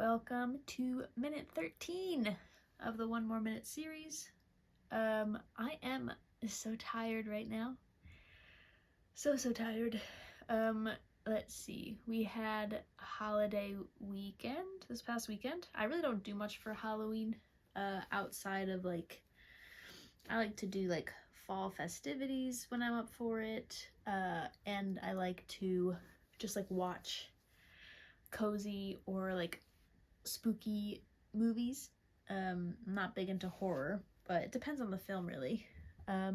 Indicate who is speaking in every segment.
Speaker 1: Welcome to minute 13 of the One More Minute series. I am so tired right now. So tired. Let's see. We had a holiday weekend this past weekend. I really don't do much for Halloween, outside of I like to do fall festivities when I'm up for it, and I like to just watch cozy or spooky movies. I'm not big into horror, but it depends on the film really. But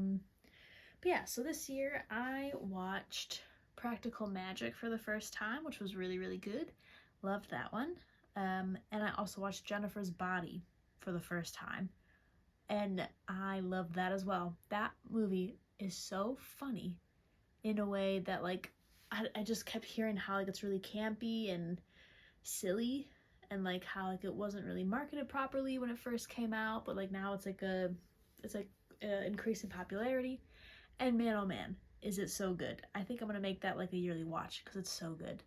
Speaker 1: yeah, so this year I watched Practical Magic for the first time, which was really good. Loved that one. And I also watched Jennifer's Body for the first time, and I loved that as well. That movie is so funny in a way that I just kept hearing how it's really campy and silly, and how it wasn't really marketed properly when it first came out, but now it's increasing popularity. And man, oh man, is it so good. I think I'm gonna make that a yearly watch because it's so good.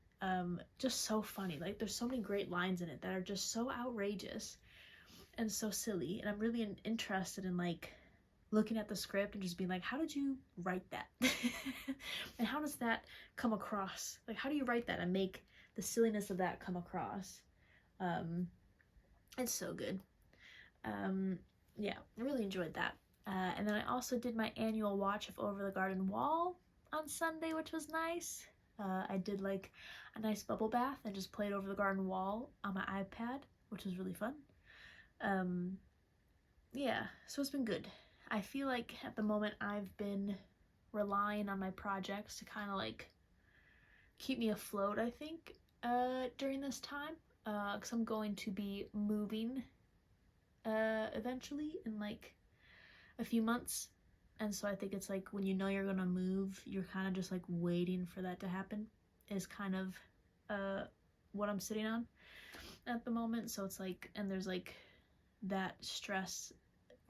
Speaker 1: Just so funny. There's so many great lines in it that are just so outrageous and so silly, and I'm really interested in looking at the script and just being how did you write that? And how does that come across? How do you write that and make the silliness of that come across? It's so good. Yeah, really enjoyed that. And then I also did my annual watch of Over the Garden Wall on Sunday, which was nice. I did a nice bubble bath and just played Over the Garden Wall on my iPad, which was really fun. Yeah, so it's been good. I feel at the moment I've been relying on my projects to kind of keep me afloat, I think, during this time, because I'm going to be moving eventually in a few months, and so I think it's when you know you're gonna move, you're kind of just waiting for that to happen, is kind of what I'm sitting on at the moment. So it's and there's that stress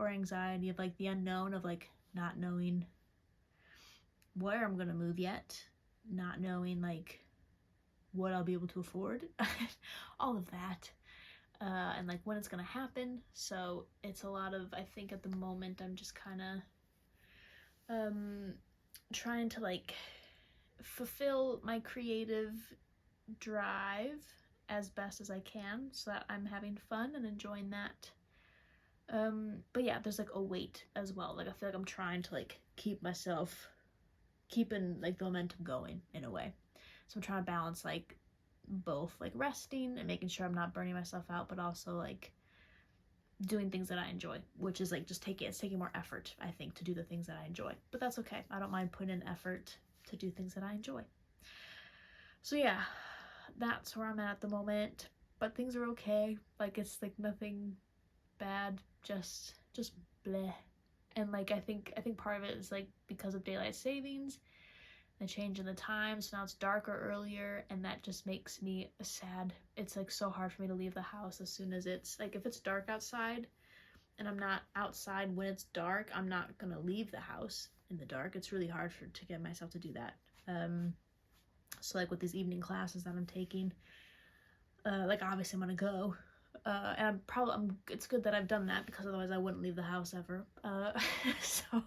Speaker 1: or anxiety of the unknown of not knowing where I'm gonna move yet, not knowing what I'll be able to afford, all of that, and when it's gonna happen. So it's a lot of, I think at the moment I'm just kind of trying to fulfill my creative drive as best as I can, so that I'm having fun and enjoying that. But yeah, there's a weight as well. I feel I'm trying to keeping the momentum going in a way. So I'm trying to balance both resting and making sure I'm not burning myself out, but also doing things that I enjoy, which is it's taking more effort, I think, to do the things that I enjoy. But that's okay. I don't mind putting in effort to do things that I enjoy. So yeah, that's where I'm at the moment. But things are okay. It's nothing bad, just bleh. And I think part of it is because of daylight savings, the change in the time, so now it's darker earlier, and that just makes me sad. It's so hard for me to leave the house as soon as it's if it's dark outside and I'm not outside when it's dark, I'm not gonna leave the house in the dark. It's really hard to get myself to do that. So with these evening classes that I'm taking, obviously I'm gonna go, and it's good that I've done that, because otherwise I wouldn't leave the house ever. So,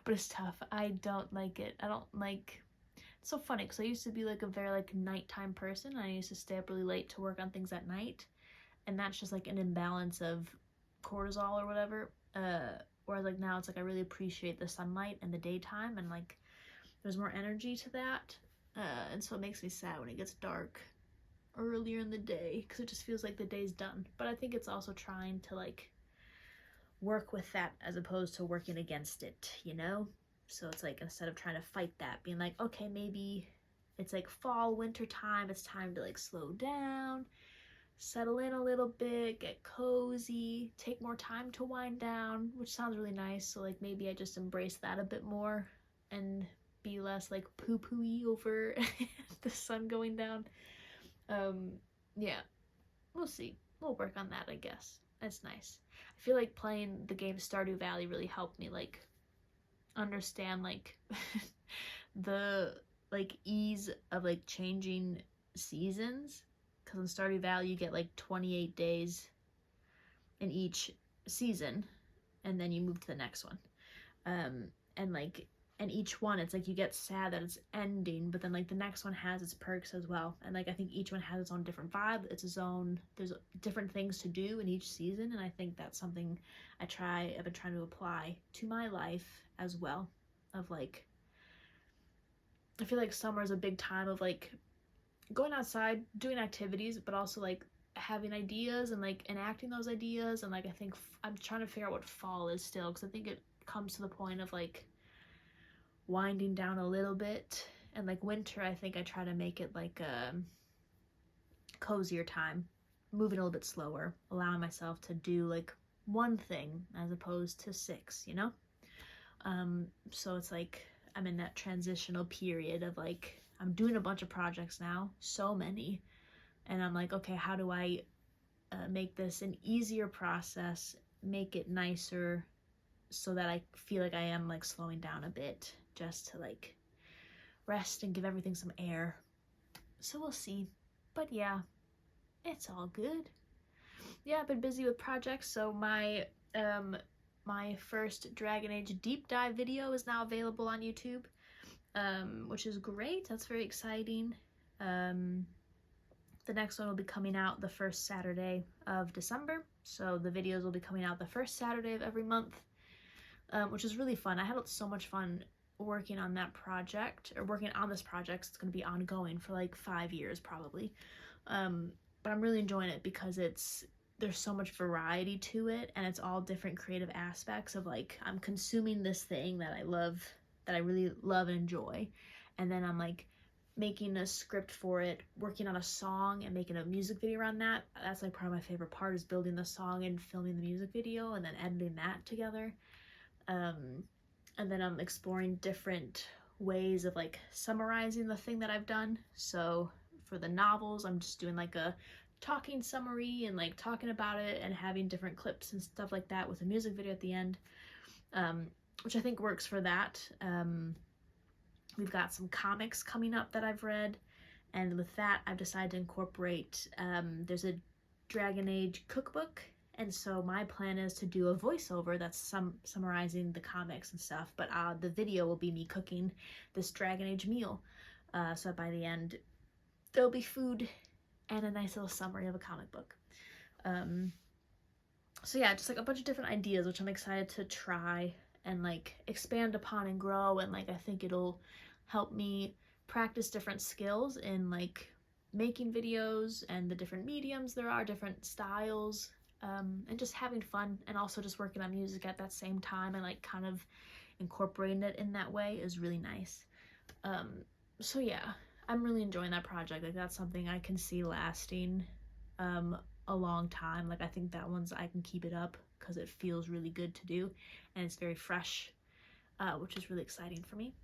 Speaker 1: but it's tough. I don't like it. I don't it's so funny because I used to be a very nighttime person. I used to stay up really late to work on things at night, and that's just an imbalance of cortisol or whatever. Whereas now it's I really appreciate the sunlight and the daytime, and there's more energy to that. And so it makes me sad when it gets dark earlier in the day, because it just feels the day's done. But I think it's also trying to work with that as opposed to working against it, so it's instead of trying to fight that, being okay, maybe it's fall, winter time, it's time to slow down, settle in a little bit, get cozy, take more time to wind down, which sounds really nice. So maybe I just embrace that a bit more and be less poo-poo-y over the sun going down. Yeah, we'll see. We'll work on that, I guess. That's nice. I feel playing the game Stardew Valley really helped me understand the ease of changing seasons, because in Stardew Valley you get like 28 days in each season, and then you move to the next one. And like, and each one, it's like you get sad that it's ending, but then like the next one has its perks as well. And like I think each one has its own different vibe, there's different things to do in each season, and I think that's something I've been trying to apply to my life as well. Of like, I feel like summer is a big time of like going outside, doing activities, but also like having ideas and like enacting those ideas. And like I think I'm trying to figure out what fall is still, because I think it comes to the point of like winding down a little bit, and like winter I think I try to make it like a cozier time, moving a little bit slower, allowing myself to do like one thing as opposed to 6, you know. So it's like I'm in that transitional period of like I'm doing a bunch of projects now, so many, and I'm like, okay, how do I make this an easier process, make it nicer, so that I feel like I am like slowing down a bit, just to like rest and give everything some air. So we'll see. But yeah, it's all good. Yeah, I've been busy with projects. So my first Dragon Age deep dive video is now available on YouTube, which is great. That's very exciting. The next one will be coming out the first Saturday of December. So the videos will be coming out the first Saturday of every month, which is really fun. I had so much fun working on that project, or working on this project. It's going to be ongoing for like 5 years probably. But I'm really enjoying it because there's so much variety to it, and it's all different creative aspects of like, I'm consuming this thing that I love, that I really love and enjoy, and then I'm like making a script for it, working on a song and making a music video around that. That's like part of my favorite part, is building the song and filming the music video and then editing that together. And then I'm exploring different ways of like summarizing the thing that I've done. So for the novels, I'm just doing like a talking summary and like talking about it and having different clips and stuff like that with a music video at the end, which I think works for that. We've got some comics coming up that I've read, and with that I've decided to incorporate, there's a Dragon Age cookbook, and so my plan is to do a voiceover that's summarizing the comics and stuff, but the video will be me cooking this Dragon Age meal, so by the end there'll be food and a nice little summary of a comic book. So yeah, just like a bunch of different ideas, which I'm excited to try and like expand upon and grow, and like I think it'll help me practice different skills in like making videos and the different mediums there are, different styles, and just having fun, and also just working on music at that same time, and like kind of incorporating it in that way is really nice. So yeah, I'm really enjoying that project. Like that's something I can see lasting a long time. Like I think that I can keep it up because it feels really good to do, and it's very fresh, which is really exciting for me.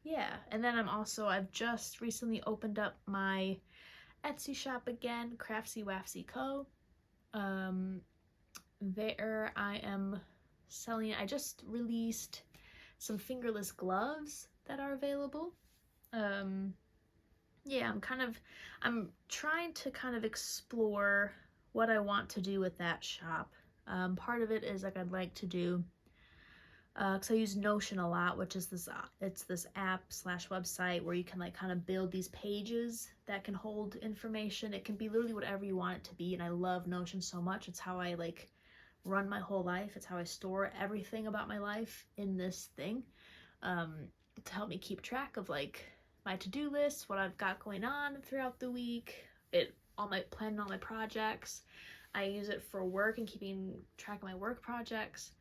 Speaker 1: Yeah, and then I've just recently opened up my Etsy shop again, Craftsy Wafsy Co. There I am selling, I just released some fingerless gloves that are available. Yeah, I'm trying to kind of explore what I want to do with that shop. Part of it is like I'd like to do, because I use Notion a lot, which is this app / website where you can like kind of build these pages that can hold information. It can be literally whatever you want it to be, and I love Notion so much. It's how I like run my whole life. It's how I store everything about my life in this thing, to help me keep track of like my to-do list, what I've got going on throughout the week, planning all my projects. I use it for work and keeping track of my work projects.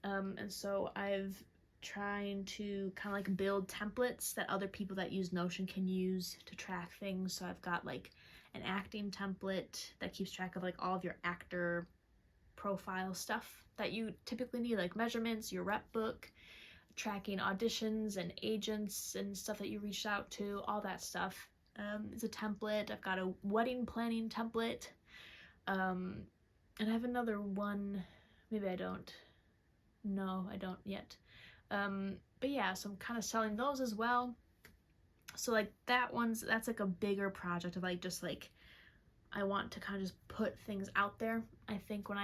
Speaker 1: And so I've trying to kind of like build templates that other people that use Notion can use to track things. So I've got like an acting template that keeps track of like all of your actor profile stuff that you typically need, like measurements, your rep book, tracking auditions and agents and stuff that you reached out to, all that stuff. It's a template. I've got a wedding planning template. And I have another one, maybe I don't. No, I don't yet. But yeah, so I'm kind of selling those as well. So like that's like a bigger project of like just like I want to kind of just put things out there. I think when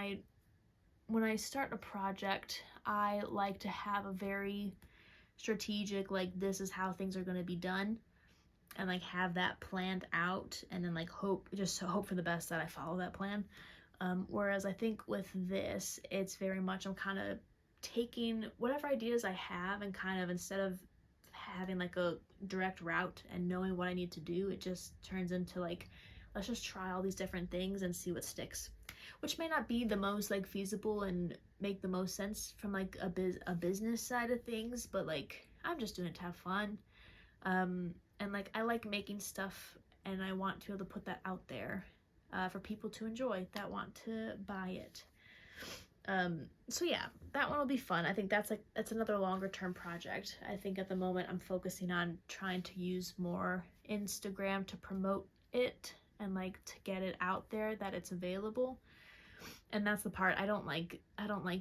Speaker 1: I start a project, I like to have a very strategic, like, this is how things are going to be done, and like have that planned out, and then like hope for the best that I follow that plan. Whereas I think with this, it's very much I'm kind of taking whatever ideas I have, and kind of, instead of having like a direct route and knowing what I need to do, it just turns into like, let's just try all these different things and see what sticks, which may not be the most like feasible and make the most sense from like a business side of things, but like I'm just doing it to have fun. And like I like making stuff, and I want to be able to put that out there for people to enjoy that want to buy it. So yeah, that one will be fun. I think that's another longer term project. I think at the moment I'm focusing on trying to use more Instagram to promote it, and like to get it out there that it's available. And that's the part I don't like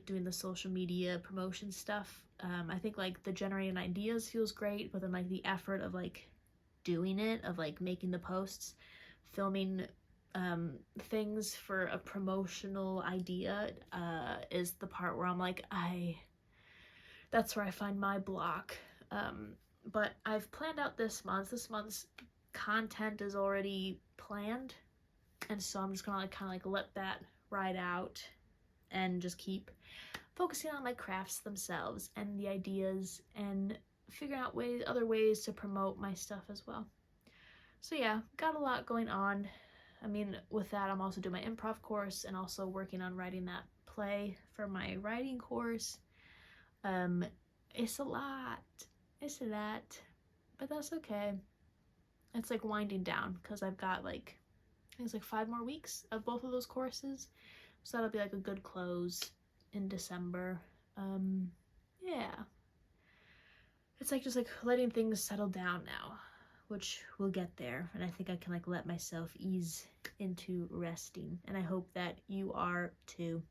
Speaker 1: doing the social media promotion stuff. I think like the generating ideas feels great, but then like the effort of like doing it, of like making the posts, filming things for a promotional idea is the part where I'm like, that's where I find my block. But I've planned out this month's content is already planned, and so I'm just gonna like kind of like let that ride out and just keep focusing on my crafts themselves and the ideas, and figuring out other ways to promote my stuff as well. So yeah, got a lot going on. I mean, with that, I'm also doing my improv course, and also working on writing that play for my writing course. It's a lot, but that's okay. It's like winding down, because I've got like, I think it's like 5 more weeks of both of those courses, so that'll be like a good close in December. Yeah, it's like just like letting things settle down now, which we'll get there, and I think I can like let myself ease into resting, and I hope that you are too.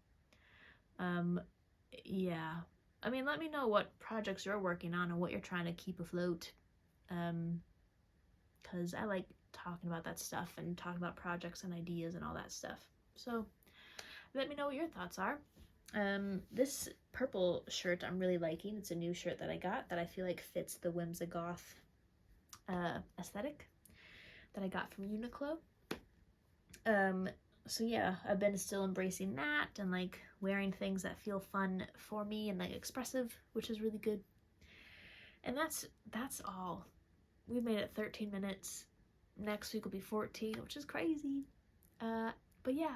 Speaker 1: Yeah, I mean, let me know what projects you're working on and what you're trying to keep afloat, because I like talking about that stuff and talking about projects and ideas and all that stuff. So let me know what your thoughts are. This purple shirt I'm really liking. It's a new shirt that I got that I feel like fits the Whimsigoth aesthetic that I got from Uniqlo. So yeah, I've been still embracing that, and like wearing things that feel fun for me and like expressive, which is really good. And that's all. We've made it 13 minutes. Next week will be 14, which is crazy. But yeah,